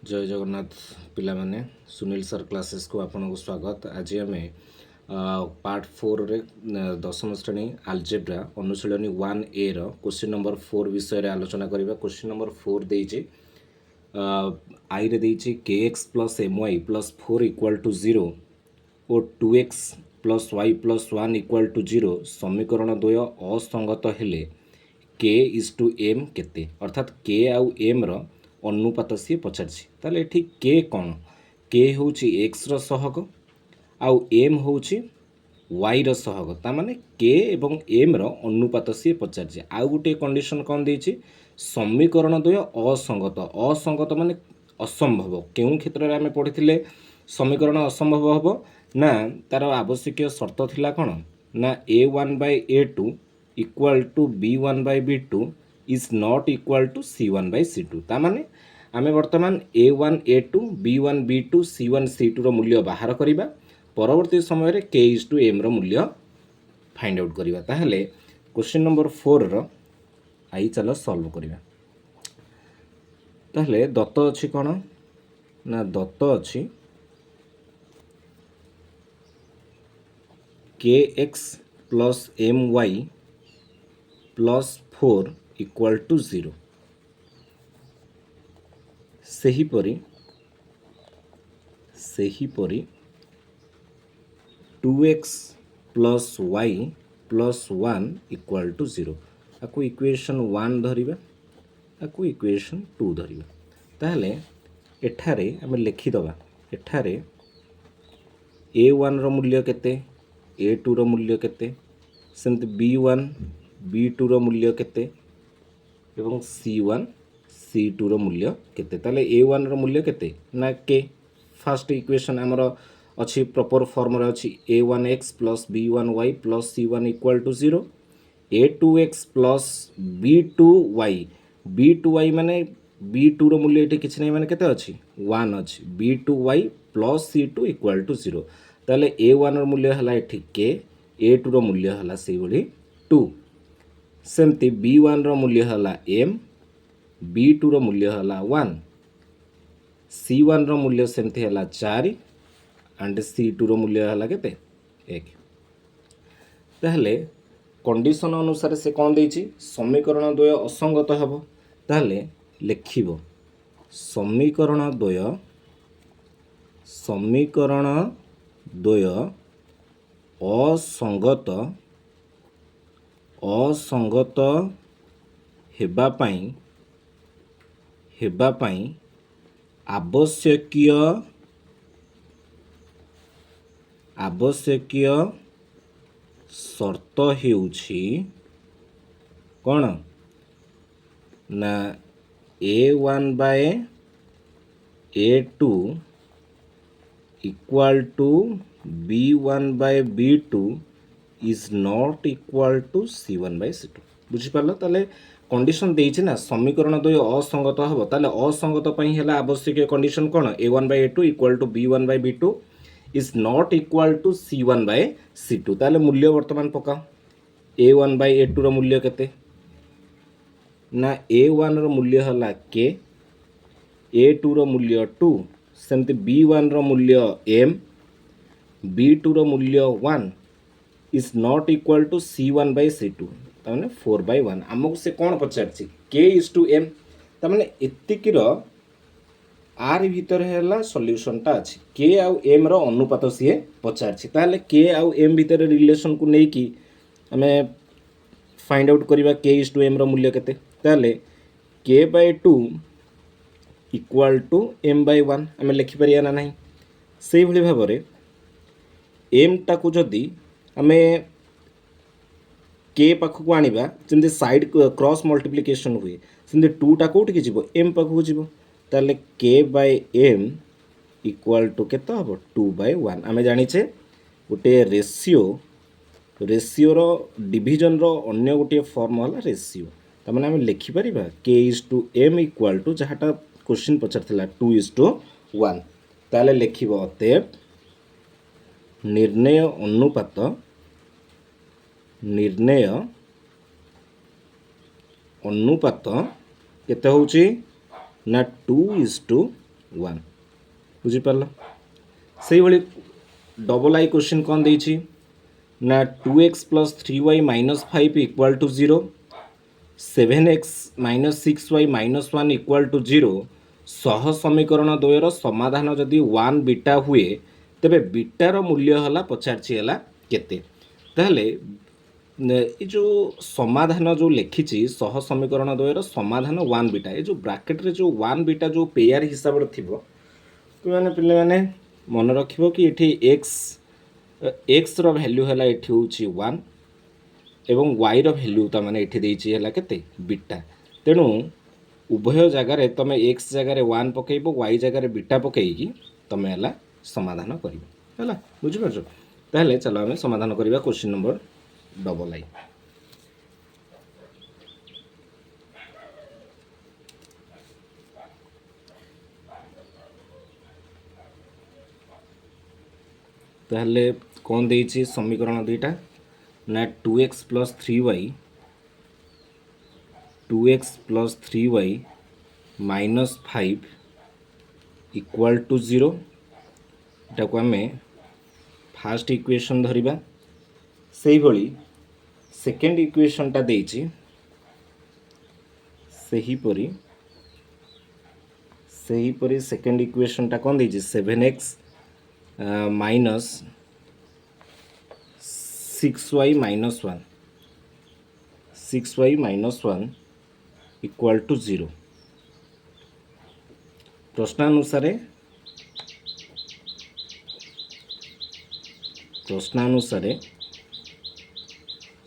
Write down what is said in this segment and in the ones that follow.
जय जगन्नाथ पिला माने सुनील सर क्लासेस को आपन को स्वागत। आज आम पार्ट 4 रे दशम श्रेणी आलजेब्रा अनुशीलनी 1A रो क्वेश्चन नंबर 4 विषय रे आलोचना करिबा। क्वेश्चन नंबर 4 देइछि आई रे देइछि kx plus my plus 4 equal to 0 और 2x plus y plus 1 equal to 0 समीकरण द्वय असंगत हेले k is to m केते अर्थात k आउ m रो अनुपात सी पचारछि। ताले एठी k कोन k होउछि x रो सहग आउ m होउछि y रो सहग ता माने k एवं m रो अनुपात सी पचारछि। आउ गुटे कंडीशन कोन देछि समीकरण द्वय असंगत असंगत माने असंभव केउ क्षेत्र रे हमें पढिथिले समीकरण असंभव हबो ना तार आवश्यक शर्त थिला कोन ना a1 by a2 equal to b1 by b2 is not equal to c1 by c2 ता माने आमे वर्तमान a1 a2 b1 b2 c1 c2 रो मूल्य बाहर करिबा परवर्ती समय रे k is to m रो मूल्य फाइंड आउट करिबा। ताहले क्वेश्चन नंबर 4 रो आई चलो सॉल्व करिबा। ताहले दत्त अछि कोन ना दत्त अछि kx plus my plus 4 equal to 0 सेहीपरि 2x plus y plus 1 equal to 0 आकु इक्वेशन 1 धरिबा आकु इक्वेशन 2 धरिबा। ताहले एठारे हमें लिखि दबा एठारे a1 रो मूल्य केते a2 रो मूल्य केते सेमते b1 b2 रो मूल्य केते एवं c1 c2 रो मूल्य केते। ताले a1 रो मूल्य केते ना k फर्स्ट इक्वेशन हमर अछि प्रॉपर फॉर्म रे अछि a1x plus b1y plus c1 equal to 0 a2x plus b2y माने b2 रो मूल्य एठी किछ नै माने केते अछि 1 अछि b2y plus c2 equal to 0 ताले a1 रो मूल्य हला एठी k a2 रो मूल्य हला सेही बली 2 सेमती b1 रो मूल्य हला m b2 रो मूल्य हला 1 c1 रो मूल्य सेमती हला 4 एंड c2 रो मूल्य हला केते 1। ताहले कंडीशन अनुसार से कोन देछि समीकरण द्वय असंगत हबो। ताहले लिखिबो समीकरण द्वय असंगत हेबा पई आवश्यकीय शर्त हेउछि कोन ना a1 by a2 equal to b1 by b2 is not equal to c1 by c2 बुझि पालो। ताले कंडीशन देइछि ना समीकरण द्वय असंगत हबो ताले असंगत पई हेला आवश्यक condition cone a1 by a2 equal to b1 by b2 is not equal to c1 by c2 ताले मूल्य वर्तमान पका a1 by a2 रो मूल्य केते ना a1 रो मूल्य हला k a2 रो मूल्य 2 सेमते b1 रो मूल्य m b2 रो मूल्य 1 is not equal to c1 by c2 ताने 4 by 1 हमको से कोन पचारछि k is to m ताने एतिकिर आर भीतर हैला सॉल्यूशन ता अछि k आउ m रो अनुपात से पचारछि। ताले k आउ m भीतर रिलेशन को नै कि हमें फाइंड आउट करिबा k is to m रो मूल्य केते ताले k by 2 equal to m by 1 हमें लिखि परिया ना नहीं सेही भली भाबरे m टाकू जदी हमें k पाखु को आनिबा जेंदे साइड क्रॉस मल्टीप्लिकेशन हुए सेंदे 2 टा कोठी के जिवो m पाखु को जिवो ताले k by m equal to केता हबो 2 by 1 हमें जानि छे गोटे रेशियो रो डिवीजन रो अन्य गोटे फॉर्म होला रेशियो त माने हमें लिखि परिबा k is to m equal to जहाटा क्वेश्चन पचर थिला 2 is to 1 ताले लिखिबो अतएव निर्णय अनुपात केते होउची ना 2 is to 1 बुझिपार से भाई डबल आई क्वेश्चन कौन देछि ना 2x plus 3y minus 5 equal to 0 7x minus 6y minus 1 equal to 0 सह समीकरण द्वयर समाधान जदि 1 बीटा हुए तेबे बीटार मूल्य हला पचारछि हला केते ताहले ये जो समाधान जो लिखी सह समीकरण द्वयर समाधान 1 बीटा ये जो ब्राकेट रे जो 1 बीटा जो पेयर हिसाब रे थिबो तुमने पिले माने मन रखिबो कि एठी x रो वैल्यू हला एठी होची 1 एवं y रो वैल्यू ता माने एठी देइची हला केते बीटा तेणु उभय जगार तुम x जगार 1 पकेइबो y जगार बीटा पकेइकी तुम हला समाधान करिबो हला बुझि परछो ताहले चलो आमे समाधान करिबा क्वेश्चन नंबर डबल आई ताहले कौन देइछि समीकरण दुईटा ना 2x plus 3y minus 5 equal to 0 इटा को आमे फास्ट इक्वेशन धरिबा सेही भली सेकेंड इक्वेशन टा देइछि सेही परी सेकेंड इक्वेशन टा कौन देइछि 7x minus 6y minus 1 equal to 0 प्रश्नानुसार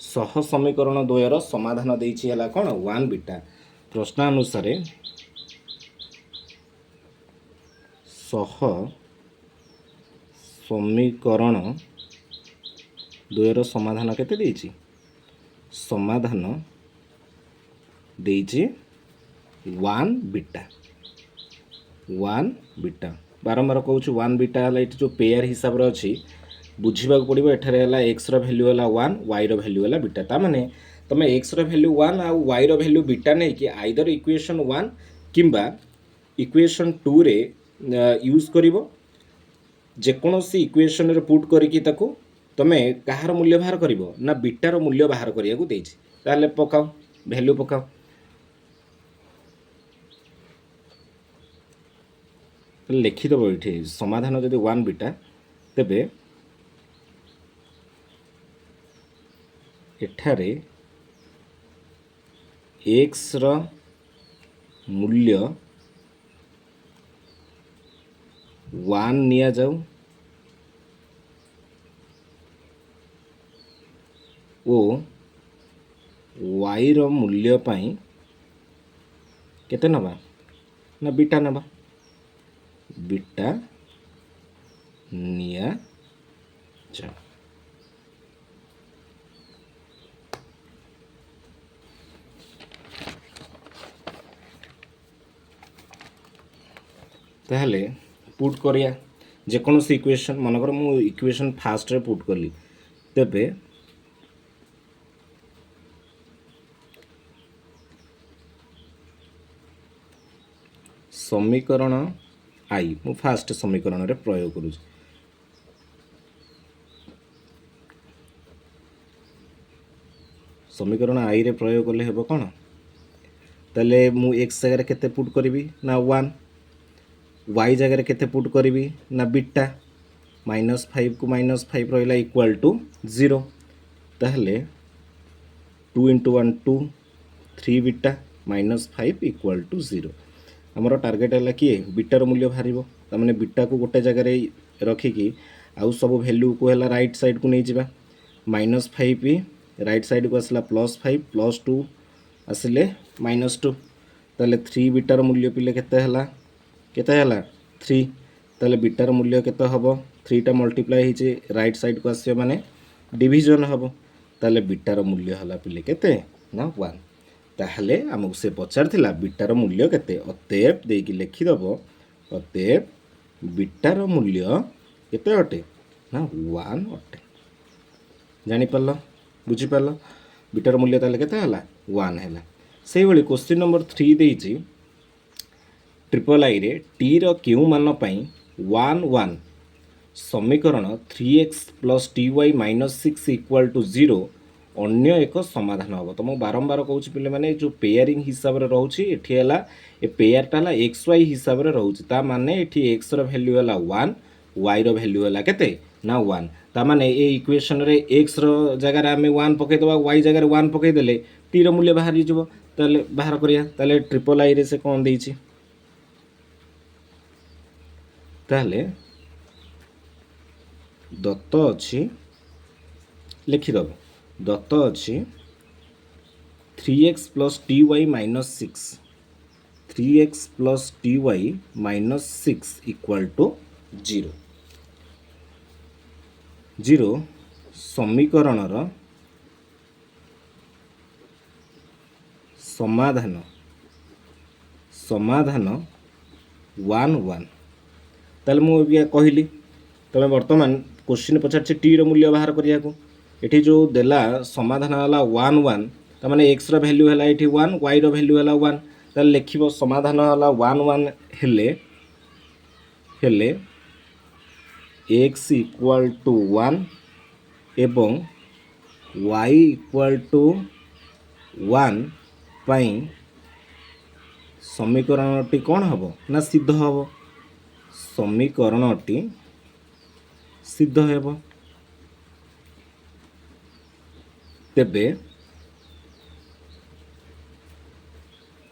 सह समीकरण द्वयर समाधान देइछि हला कोन 1 बीटा प्रश्नानुसार सह समीकरण द्वयर समाधान केते देइछि समाधान देइछि 1 बीटा बारंबार कहूँ 1 बीटा है ये जो पेयर हिसाब से अच्छी बुझा पड़ो एठारे एक्स वैल्यू है 1 वाई वैल्यू है बीटा ता माने तुम एक्स वैल्यू 1 आउ वाई वैल्यू बीटा नहीं कि आइदर इक्वेशन 1 किंबा इक्वेशन 2 रे यूज करिवो जेकोसी इक्वेशन रे पुट करिकी ताको तमे कहार मूल्य बाहर करिवो ना बीटार मूल्य बाहर करिया को देछि ताले पकाओ वैल्यू पकाओ लिखिदेव ये समाधान जदि 1 बीटा तेबे एठारे एक्स रो मूल्य 1 निया जाऊ ओ वाई रो मूल्य पाई केते नबा ना बीटा नबा बीटा निया जाऊ ताहले पुट करिया जेकोसी इक्वेशन मनकर मु इक्वेशन फास्ट रे पुट कली तेबे समीकरण आई मु फास्ट समीकरण रे प्रयोग करू समीकरण आई रे प्रयोग कले हेबो कोन तले मु x जगह केते पुट करिवि ना 1 y जगह केते पुट करिवि ना बीटा -5 को -5 रहिला इक्वल टू 0 ताहले 2 × 1 2 3 बीटा -5 इक्वल टू 0 हमर टार्गेट है किए बीटार मूल्य बाहर तमें बीटा को गोटे जगार रखिकी आउ सब वैल्यू को है राइट साइड को नहीं जावा -5 राइट साइड को आसला +5 +2 आसिले -2 ताले 3 बीटार मूल्य पिले केते हला 3 ताले बीटार मूल्य केते हबो 3 टा मल्टीप्लाई हिचे राइट साइड को आसियो माने डिवीजन हबो ताले बीटार मूल्य हला पिले केते ना 1 ताहले आमको से पचार थिला बीटार मूल्य केते अतएव देकी लिखिदब अतएव बीटार मूल्य केते अटे ना 1 अटे जानि पारलो बुझी पारलो बीटार मूल्य ताले केते हला 1 हैला सेही भली क्वेश्चन नंबर 3 देइची ट्रिपल आई रे टी रो केउ मान पई 1 1 समीकरण 3x plus T Y minus 6 equal to 0 अन्य एक समाधान हम तो मुझे बारंबार कहूँ पे मैंने जो पेयरिंग हिसाब से रोचे ये ए पेयरटा है एक्स वाई हिसाब से रोचे माने ये एक्स रैल्यू है 1 वाई रैल्यू है केते ना 1 ताने ये इक्वेशन रे एक्स जगार आम 1 पकईदे वाई जगार 1 पकईदे टी रो मूल्य बाहर ताले बाहर करिया ताले ट्रिपल आई रे से कौन देइछि ताले दत्त अच्छी लिखिदेव दत्त अच्छी 3x plus T Y minus 6 3x plus T Y minus 6 equal to 0 0 समीकरण समाधान समाधान 1 1 ताले मुझे कहली तमें बर्तमान क्वेश्चन पचार टी रो मूल्य बाहर करिया को एठी जो देला समाधान है 1 1 ताने एक्स रो वैल्यू है ये 1 वाई रो वैल्यू है 1 ताले लिखिबो समाधान है 1 1 हेले एक्स इक्वल टू 1 एवं वाई इक्वल टू 1 पाई समीकरणटी कौन हम ना सिद्ध हम समीकरणटी सिद्ध हेब तेबे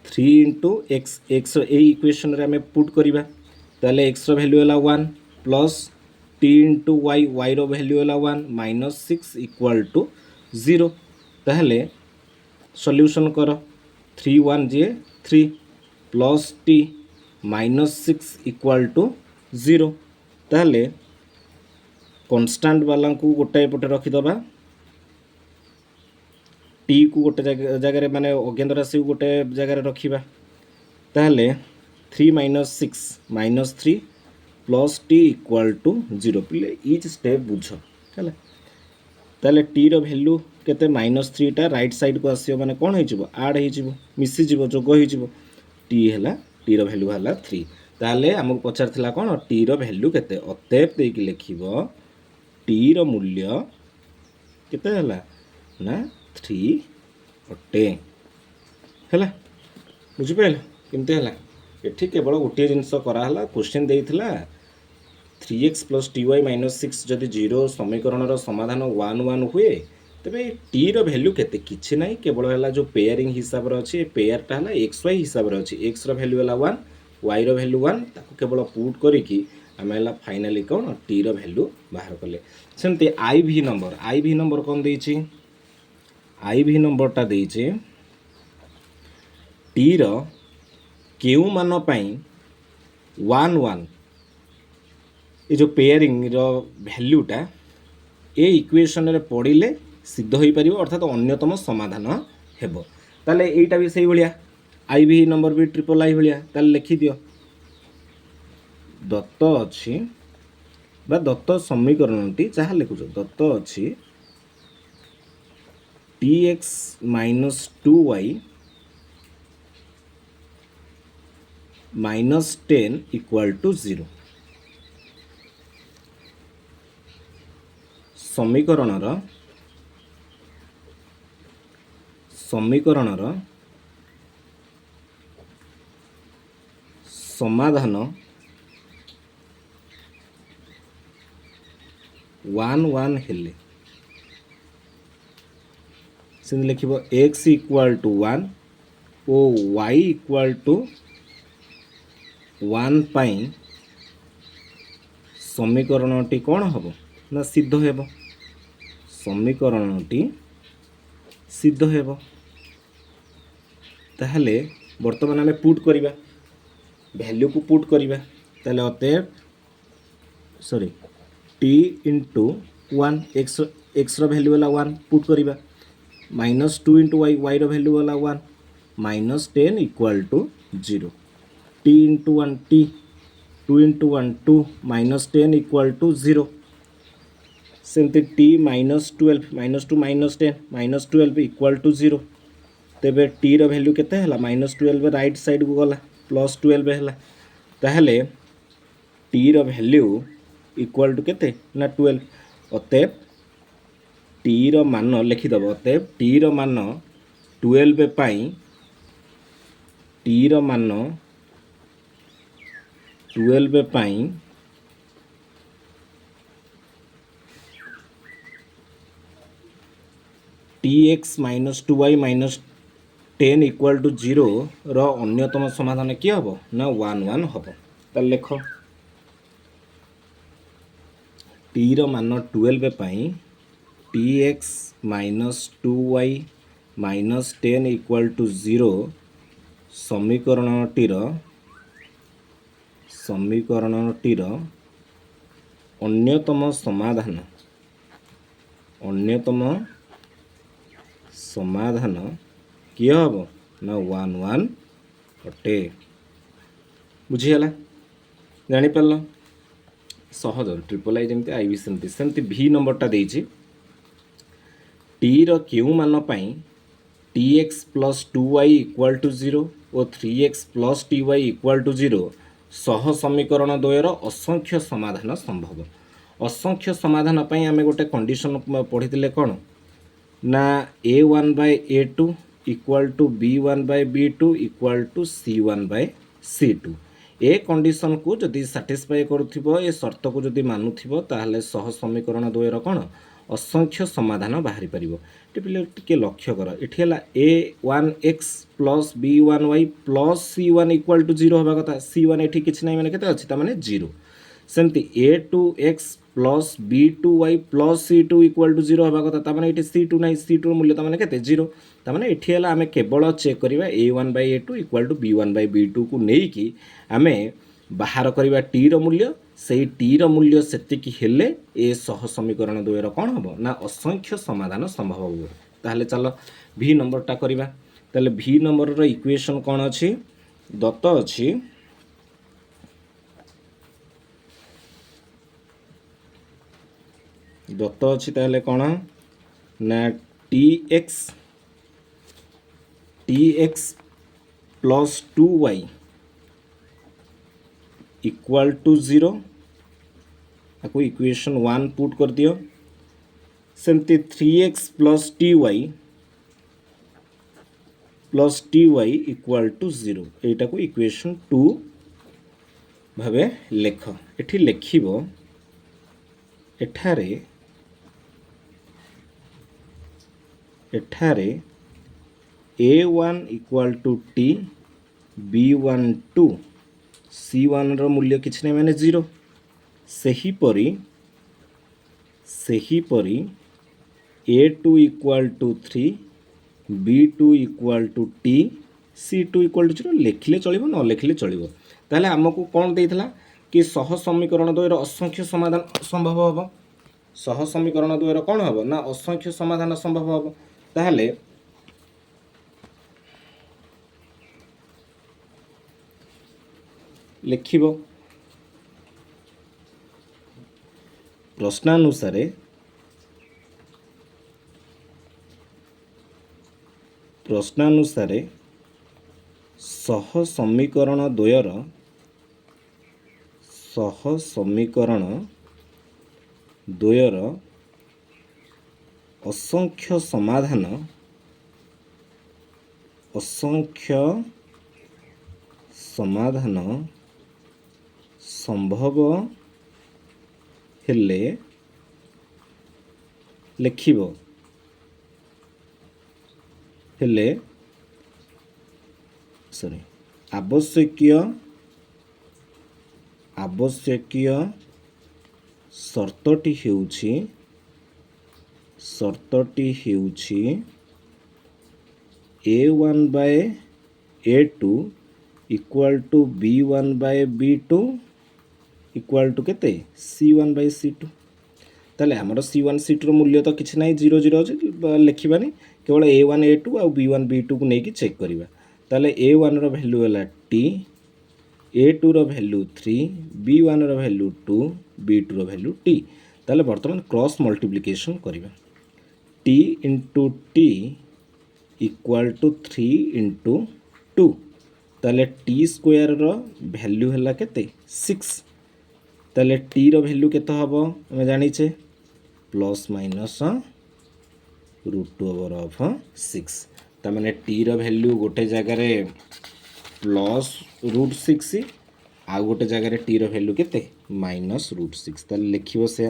3 इंटू एक्स एक्स इक्वेशन रे आम पुट करिबा ताले एक्स रो वैल्यू है 1 plus T into Y Y रो वैल्यू है 1 माइनस 6 इक्वाल टू 0 ताहले सॉल्यूशन कर 3 1 जे 3 plus t minus 6 equal to 0 ताहले कॉन्स्टेंट वाला को गोटाए पटे रखीदबा टी को गोटे जगह माने अज्ञात राशि को गोटे जगह रखा ताहले 3 minus 6 minus 3 plus t equal to 0 पे इच स्टेप बुझ है ताहले टी रो वैल्यू केते माइनस 3 टा राइट साइड को आसियो माने कौन हो आड हो मिसी जीवो जोग हो टी है टी रो वैल्यू है 3 ताहले हमको पचार कौन टी रो वैल्यू केते अतएव देकी लिखिबो टी रो मूल्य केते हला ना 3 अटे है बुझिपाल केमती है ये केवल गोटे जिनस कराला क्वेश्चन देइथिला 3x plus T Y minus 6 जदि 0 समीकरण समाधान 1 1 हुए तेरे टी रो वैल्यू केते किछि नाही केवल है जो पेयरिंग हिसाब रे अछि पेयरटा है एक्स वाई हिसाब रे अछि एक्स रो वैल्यू है 1 वाई रो वैल्यू 1 ताको केवल पुट करिकी आम है फाइनाली कौन टी रो वैल्यू बाहर कले सेमती आई भी नंबर कौन देइछि आई भी नंबरटा देइछि टी रो केउ मान पई 1 1 ये जो पेयरिंग रो वैल्यूटा ए इक्वेशन रे पड़िले सिद्ध हो पार अर्थात अन्यतम समाधान हेबो ताले एटा भी सही भलिया आई भी नंबर भी ट्रिपल आई भलिया ताले लिखि दियो दत्त अच्छी बा दत्त समीकरणटी जहाँ लिखुच दत्त अच्छी t x minus 2 y minus 10 equal to 0 समीकरणर समाधान 1 1 हेले से लिख एक्स इक्वाल टू 1 ओ वाई इक्वाल टू 1 पाई समीकरणटी कौन हम ना सिद्ध हेब समीकरणटी सिद्ध हेब ताहले वर्तमान आम पुट करिबा वैल्यू को पुट करिबा ताहले अतएव सॉरी टी इंटू 1 एक्स रो वैल्यू वाला 1 पुट करिबा माइनस 2 इंटू वाई वाई रो वैल्यू वाला 1 minus 10 equal to 0 t into 1 t 2 into 1 2 minus 10 equal to 0 सेमती t minus 12 minus 2 minus 10 minus 12 equal to 0 तेबे टी रो वैल्यू केते हला माइनस 12 राइट साइड को गला प्लस 12 है ताहले टी रो वैल्यू इक्वल टू केते ना 12 अतएव टी रो मान लिखिदेव अतएव टी रो मान 12 पाई टी रो मान 12 पाई T x minus 2y minus 10 equal to 0 रो अन्यतम समाधान किए हम ना 1 1 हम ताल लेख टी रो मान 12 पाई T x minus 2y minus 10 equal to 0 समीकरणटीर अन्यतम समाधान किए हम ना 1 1 अटे बुझीगला जापार सहज ट्रिपल आई जमी आई भी सेमती भी नंबरटा देती टी रो क्यू मान पाई T X plus 2y equal to 0 और 3x plus T Y equal to 0 सह समीकरण द्वयर असंख्य समाधान संभव असंख्य समाधान पाई आमे गोटे कंडीशन पढ़ी कौन ना a1 by a2 equal to b1 by b2 equal to c1 by c2 ए कंडीशन को जदि साटिस्फाई करुथिबो ए शर्त को जदि मानुथिबो ताहले सह समीकरण द्वयर कौन असंख्य समाधान बाहरी पारिबो टिके लक्ष्य कर एठी हला a1x plus b1y plus c1 equal to 0 होबा कथा c1 एठी किछ नै माने केते अछि ता माने 0 सेमती a2x plus b2y plus c2 equal to 0 होबा कथा ता माने एठी c2 नै c2 मूल्य ता माने केते 0 ता माने एठी हला आमे केवल चेक करिवा a1 by a2 equal to b1 by b2 को नै कि आमे बाहर करिवा t रो मूल्य से टी रो मूल्य सेतिकी हेले ए सह समीकरण द्वयर कौन हम ना असंख्य समाधान संभव हो ताहले चलो भी नंबरटा करिबा ताहले भी नंबर रो इक्वेशन कौन अछि दत्त अछि ताहले कौन ना tx plus 2y equal to 0 आपको इक्वेशन 1 पुट कर दियो सेमती 3x plus T Y equal to 0 एटा को इक्वेशन 2 भावे लेख एठी लेखिबो एठारे a1 equal to t b1 to c1 रो मूल्य किछ नै माने 0 सही परी a2 equal to 3 b2 equal to t c2 equal to 0 लिखले चलिबो न लिखले चलिबो ताले हमकु कोन देइथला कि सह समीकरण द्वयर असंख्य समाधान संभव होबो सह समीकरण द्वयर कोन होबो ना असंख्य समाधान संभव होबो ताले लिखिबो प्रश्नानुसार सह समीकरण द्वयर असंख्य समाधान संभव हेले लिखिबो हेले आवश्यकीय शर्तटी हेउछि a1 by a2 equal to b1 by b2 equal to केते c1 बाय c2 ताले हमर c1 c2 रो मूल्य तो किछ नै 0 0 अछि लिखिबानी केवल a1 a2 आ b1 b2 को नै कि चेक करिबा ताले a1 रो वैल्यू हला t a2 रो वैल्यू 3 b1 रो वैल्यू 2 b2 रो वैल्यू t ताले वर्तमान क्रॉस मल्टीप्लिकेशन करिबा t into t equal to 3 into 2 ताले टी स्क्वायर रो वैल्यू है केते 6 ताले टी रो वैल्यू केते हबो हम जानिचे प्लस माइनस √2/6 तार टी रो वैल्यू गोटे जगार प्लस √6 आ गोटे जगार टी रो वैल्यू केते -√6 ताले लिखिबो से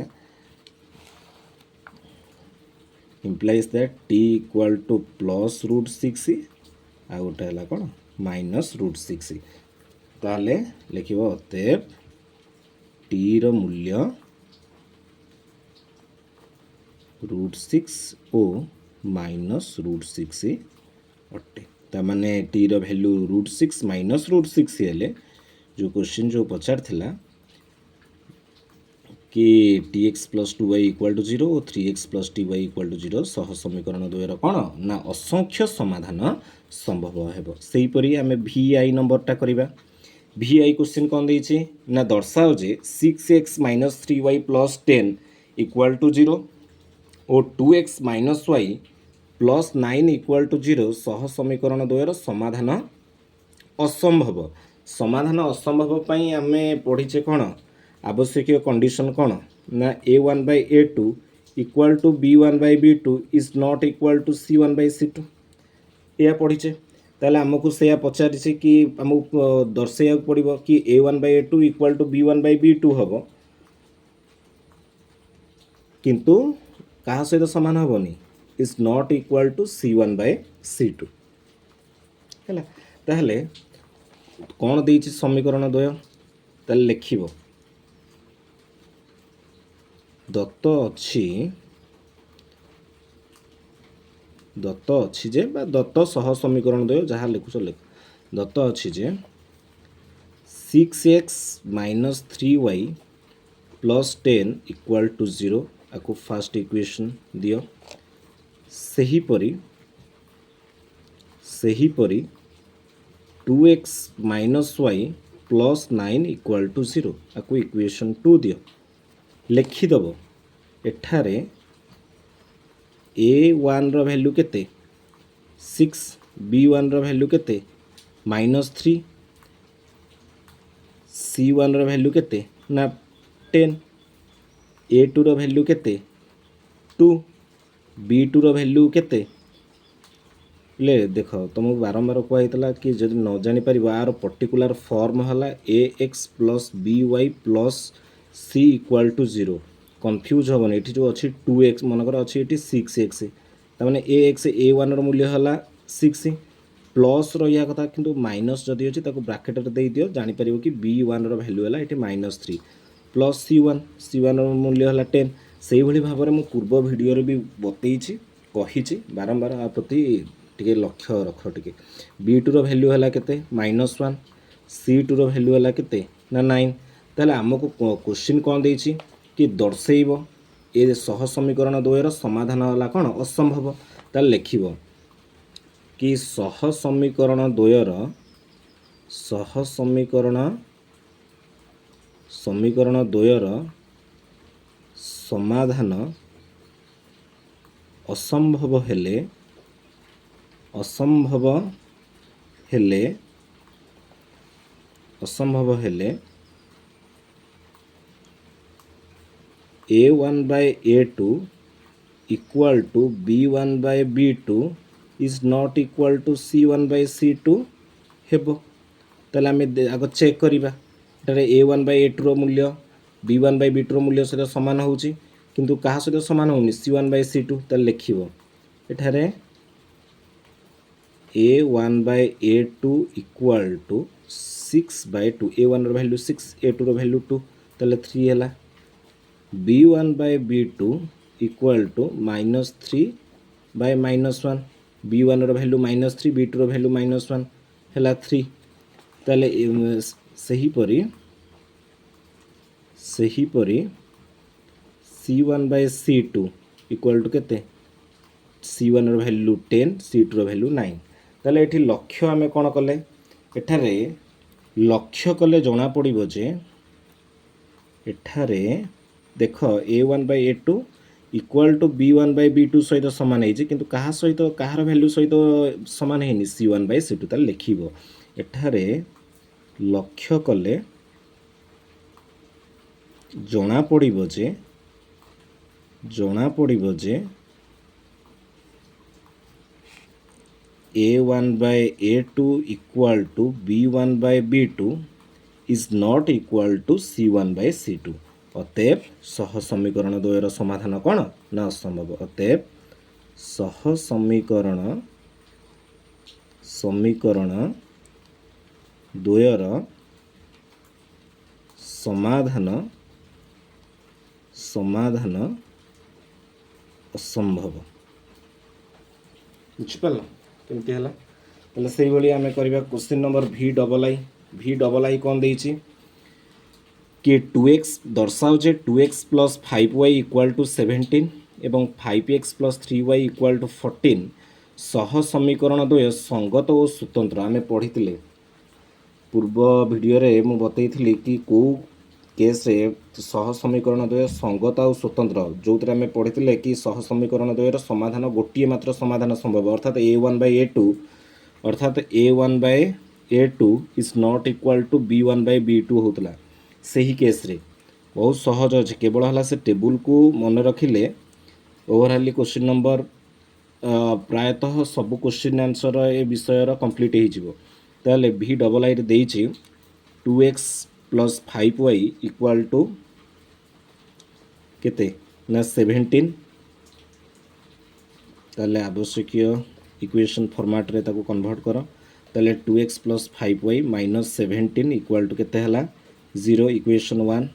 implies that t equal to plus √6 आ गोटे है कौन -√6 ताले लिखिबो अतएव टी रो मूल्य √6 और -√6 अटे ताने टी रो वैल्यू √6 -√6 हेले जो क्वेश्चन जो पचार थिला कि tx + 2y = 0 और 3x + ty = 0 सह समीकरण द्वयर कौन ना असंख्य समाधान संभव हेबो सेहीपरि आमे vi नंबरटा करिबा vi क्वेश्चन कौन देछि ना दर्शाओ जे 6x - 3y + 10 = 0 और 2x - y + 9 = 0 सह समीकरण द्वयर समाधान असंभव समाधान असंभव पई आमे पढिचे कौन आवश्यक कंडीशन कौन ना a1/a2 = b1/b2 is not equal to c1/c2 या पढ़ीचे ताले हमको से पचारि कि हमको दर्शाइया पड़ो कि a1/a2 = b1/b2 हम किंतु कहा सहित सामान हेनी is not equal to c1/c2 है ताहले कौन देछि समीकरण द्वय ताले लिखिबो दत्त अच्छी जे बा दत्त सह समीकरण द्वय जहाँ लिखुच लिख दत्त अच्छी जे 6x - 3y + 10 = 0 आपको फास्ट इक्वेशन दियो सेहीपरि 2x - y + 9 = 0 आपको इक्वेशन 2 दियो लिखिदेव एठारे a1 रो वैल्यू केते 6 b1 रो वैल्यू केते -3 c1 रो वैल्यू केते ना 10 a2 रो वैल्यू केते 2 b2 रो वैल्यू केते ले देख तुमको बारंबार कहला कि जब न जानी पार आर पर्टिकुलर फॉर्म है ax + by + c = 0 कन्फ्यूज हेनी ये जो अच्छी 2x मनकर अच्छी ये 6x तमें ax a1 मूल्य है 6 प्लस रहा कथा किंतु माइनस जदि अच्छी ब्राकेट दे दियो जापर कि b1 वैल्यू है ये -3 प्लस c1 मूल्य है 10 से भाव में पूर्व भिडियो भी बतई कही बारंबार आ प्रति टे लक्ष्य रख टे b2 वैल्यू है केते -1 c2 वैल्यू है केते ना 9 ताले आमको क्वेश्चन कौन देछि कि दर्शेब ए सह समीकरण द्वयर समाधान है कौन असंभव ताले लिखिब कि सह समीकरण द्वयर समाधान असंभव हेले a1/a2 = b1/b2 is not equal to c1/c2 हेबो ताले आमे आग चेक करिबा एटारे a1/a2 रो मूल्य b1/b2 रो मूल्य सहित समान होउची किंतु कहा सहित समान होउनी c1/c2 ताले लिखिबो एठारे a1/a2 = 6/2 a1 रो वैल्यू 6 a2 रो वैल्यू 2 ताले 3 हैला b1/b2 = -3/-1 b1 रो वैल्यू -3 b2 रो वैल्यू -1 हैला 3 ताले सहीपरि c1/c2 = केते c1 रो वैल्यू 10 c2 रो वैल्यू 9 ताले एठी लक्ष्य आमे कोन कले एठारे लक्ष्य कले जना पड़िबो जे एठारे देख a1/a2 = b1/b2 सहित सामान है किंतु कहा सहित कहार वैल्यू सहित सामान है c1/c2 ताले लिखिबो एठारे लक्ष्य कले जना पड़िबो जे a1 by a2 equal to b1 by b2 is not equal to c1 by c2। अतएव सह समीकरण द्वयर समाधान कौन ना असंभव। अतएव सह समीकरण द्वयर समाधान असंभव। बुझिपाल केमती है पहले से ही आम करवा question number V double I कौन देछि कि 2x दर्शाओ जे 2x plus 5y equal to 17 एवं 5x plus 3y equal to 14 सह समीकरण द्वय संगत और स्वतंत्र। आम पढ़ी पूर्व वीडियो रे मु बतई कि कौ केस रे सह समीकरण द्वय संगत और स्वतंत्र जो आम पढ़ी कि सह समीकरण द्वयर समाधान गोटे मात्र समाधान संभव अर्थात a1 by a2 अर्थात a1 by a2 is not equal to b1 by b2 होता से ही केस रे बहुत सहज अच्छे केवल है से टेबुल को मन रखिले ओवरऑल क्वेश्चन नंबर प्रायतः सब क्वेश्चन आंसर ए विषय कंप्लीट हो वी डबल आई देछि 2x plus 5y equal to केते ना 17 ताले आवश्यक इक्वेशन फॉर्मेट रे ताको कन्वर्ट करो ताले 2x plus 5y minus 17 equal to केते हला 0 इक्वेशन 1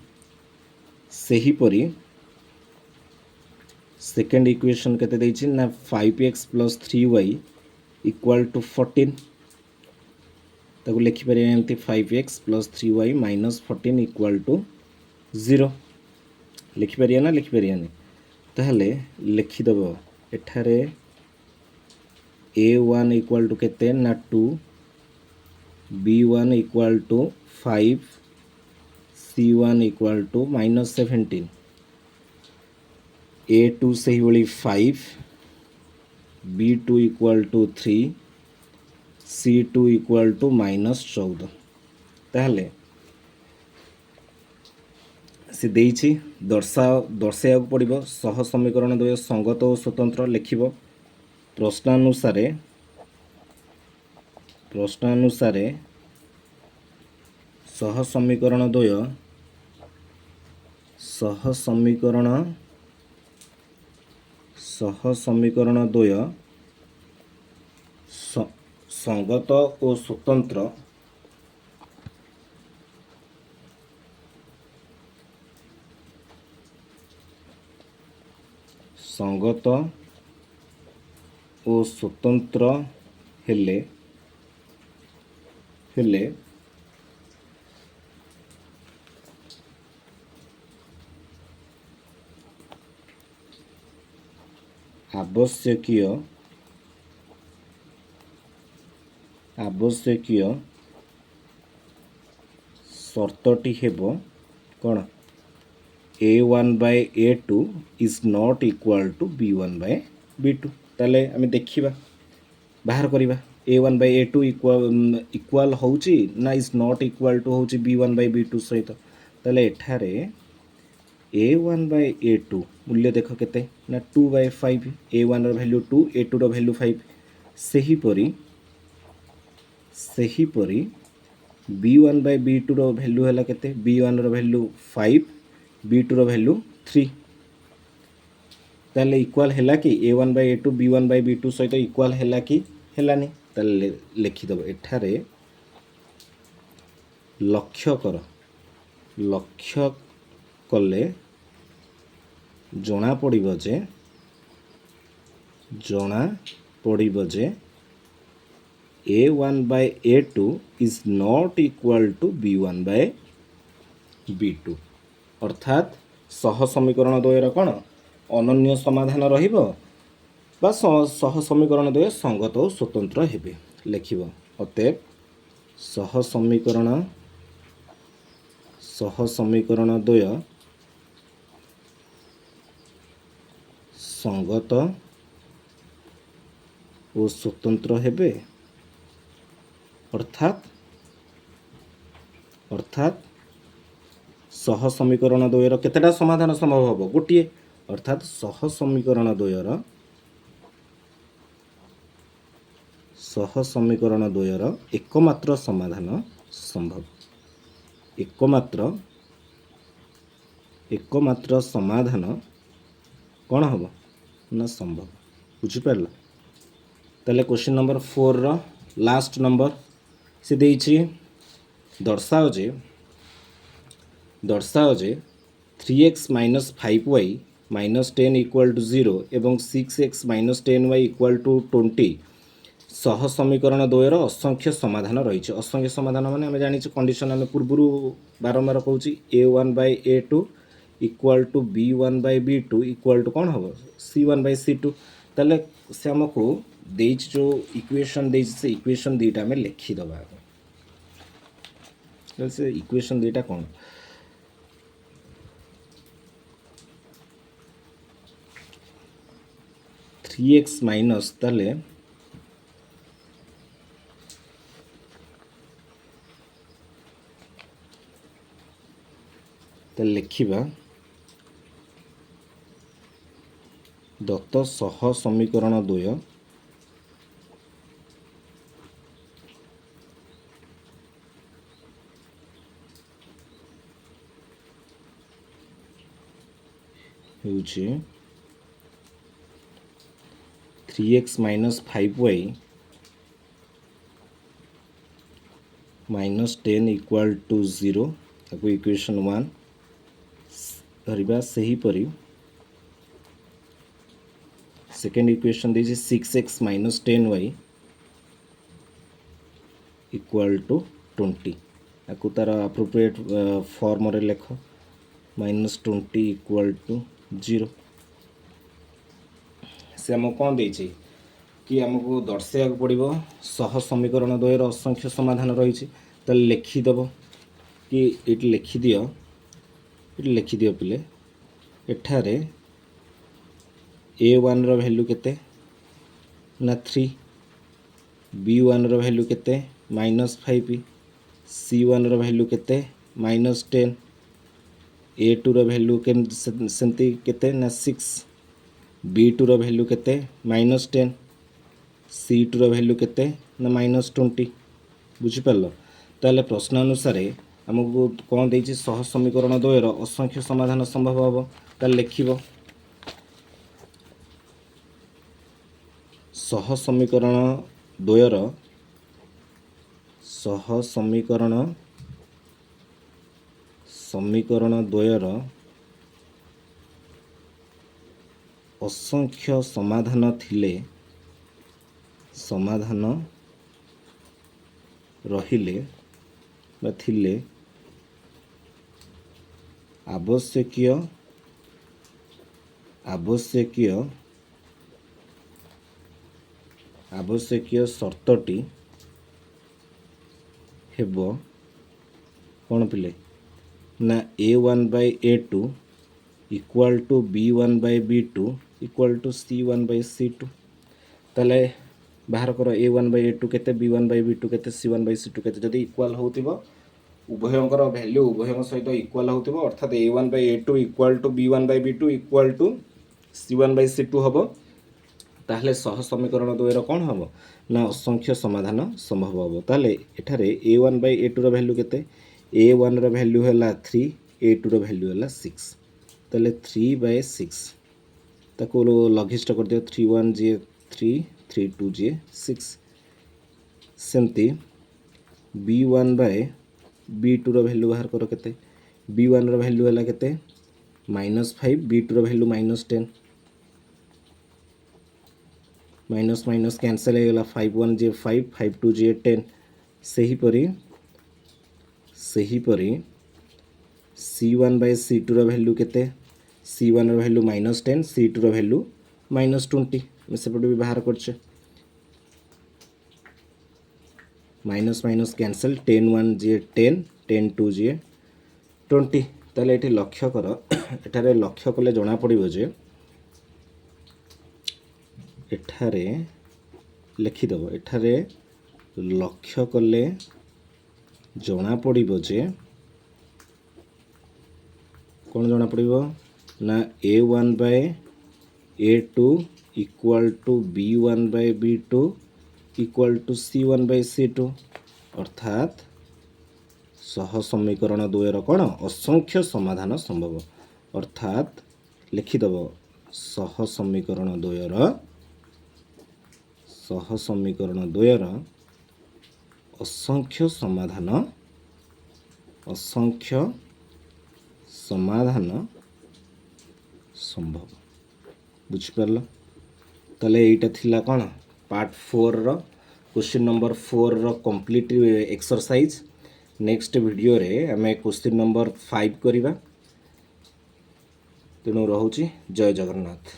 से ही परी सेकेंड इक्वेशन केते देछि ना 5x plus 3y equal to 14 ताको लिखि पारे एमती 5x plus 3y minus 14 equal to 0 लिखि पारिया ना लिखि पारिया नहीं ताहले लिखि दबो एठारे a1 इक्वाल टू केते ना 2 b1 equal to 5 c1 equal to minus 17 a2 से ही वाली 5 b2 equal to 3 c2 equal to minus 14 ताहले से देइछि दर्शाया पड़िबो सह समीकरण द्वय संगत और स्वतंत्र लिखिबो प्रश्नानुसारे सह समीकरण द्वय संगत और स्वतंत्र हेले आवश्यकीय शर्तटी हेबो कौन a1 by a2 is not equal to b1 by b2 ताले आम देखा बाहर करवा a1 by a2 इक्वाल होची ना इज नॉट इक्वाल टू होची b1 by b2 सहित ताले एठारे a1 by a2 मूल्य देख केते ना 2 by 5 a1 रो वैल्यू 2 a2 रो वैल्यू 5 सही परी b1 by b2 रो वैल्यू है केते b1 रो वैल्यू 5 b2 रो वैल्यू 3 ताले इक्वाल है कि a1 by a2 b1 by b2 सहित इक्वाल है कि हेलानी ताले लिखिदेव एठारे लक्ष्य कले जना पड़िबो जे a1 by a2 is not equal to b1 by b2 अर्थात सह समीकरण द्वयर कौन अनन्य समाधान रहिबो बा सह समीकरण द्वय संगत और स्वतंत्र हेबे लिखिबो अतएव सह समीकरण द्वय संगत और स्वतंत्र हेबे अर्थात अर्थात सह समीकरण द्वयर केतेटा समाधान संभव हम गोटे अर्थात सह समीकरण द्वयर एकमात्र समाधान संभव एकमात्र समाधान कौन हम ना संभव बुझिपार ताले क्वेश्चन नंबर 4 रो लास्ट नंबर से देइछि दर्शाओ जे 3x - 5y - 10 = 0 एवं 6x - 10y = 20 सह समीकरण द्वयर असंख्य समाधान रही असंख्य समाधान माने आम जानी कंडीशन आम पूर्व बारंबार कहूँ a1/a2 = b1/b2 = कौन हम c1/c2 ताले से आमको जो इक्वेशन से इक्वेशन दुईटा आम लिखिदबा से इक्वेशन दुईटा कौन 3x माइनस ताले लिखा दत्त सह समीकरण द्वय होउछि 3x - 5y - 10 = 0 ताको इक्वेशन 1 धरिबा सही परी सेकेंड इक्वेशन दीजिए 6x - 10y = 20 आपको तार अप्रोप्रिएट फॉर्म रे लेख -20 = 0 से आमको कौन देछि कि आमको दर्शाइक पड़ो सह समीकरण द्वयर असंख्य समाधान रही लिखिदेव कि ये लिखिदियो पिले एठारे a1 रो वैल्यू केते ना 3 b1 रो वैल्यू केते -5 c1 रो वैल्यू केते -10 a2 रो वैल्यू सेमती केते ना 6 b2 रो वैल्यू केते -10 c2 रो वैल्यू केते ना -20 बुझी पारलो ताले प्रश्न अनुसार आमको कौन देछि सह समीकरण द्वयर असंख्य समाधान संभव हम ताले लिखिबो सह समीकरण द्वयर असंख्य समाधान रहिले बा थिले आवश्यकीय शर्तटी हेबो कौन पिले ना a1/a2 = b1/b2 = c1/c2 ताले बाहर कर a1/a2 केते b1/b2 केते c1/c2 केते जदि इक्वल होतिबो उभयंकर वैल्यू उभयंक सहित इक्वल होतिबो अर्थात a1/a2 = b1/b2 = c1/c2 हबो ताहले सह समीकरण द्वयर कौन हम ना असंख्य समाधान संभव हम ताहले एठारे a1/a2 रो वैल्यू केते a1 रो वैल्यू हैला 3 a2 रो वैल्यू हैला 6 ताहले 3/6 ताको लघिष्ठ कर दियो 3 1 जे 3 3 2 जे 6 सेमती b1/b2 रो वैल्यू बाहर कर केते b1 रो वैल्यू हैला केते -5 b2 रो वैल्यू -10 माइनस माइनस कैंसल हो गला 5 1 जे 5 5 2 जे 10 सही परी c1/c2 रो वैल्यू केते c1 रो वैल्यू -10 c2 रो वैल्यू -20 मैं सेपटे भी बाहर करछे माइनस माइनस कैंसल 10 1 जे 10 10 2 जे 20 ताले एठी लक्ष्य कर एठारे लक्ष्य कले जना पड़िबो जे एठारे लिखिदेव एठारे लक्ष्य कले जना पड़िबो जे कौन जना पड़िबो ना a1/a2 equal to b1/b2 equal to c1/c2 अर्थात सह समीकरण द्वयर कौन असंख्य समाधान संभव अर्थात लिखिदेव सह समीकरण द्वयर असंख्य समाधान संभव बुझिपार ताले एटा थिला कौन पार्ट 4 रो क्वेश्चन नंबर 4 रो कंप्लीट एक्सरसाइज नेक्स्ट वीडियो रे आमे क्वेश्चन नंबर 5 करिबा तेणु रहुची जय जगन्नाथ।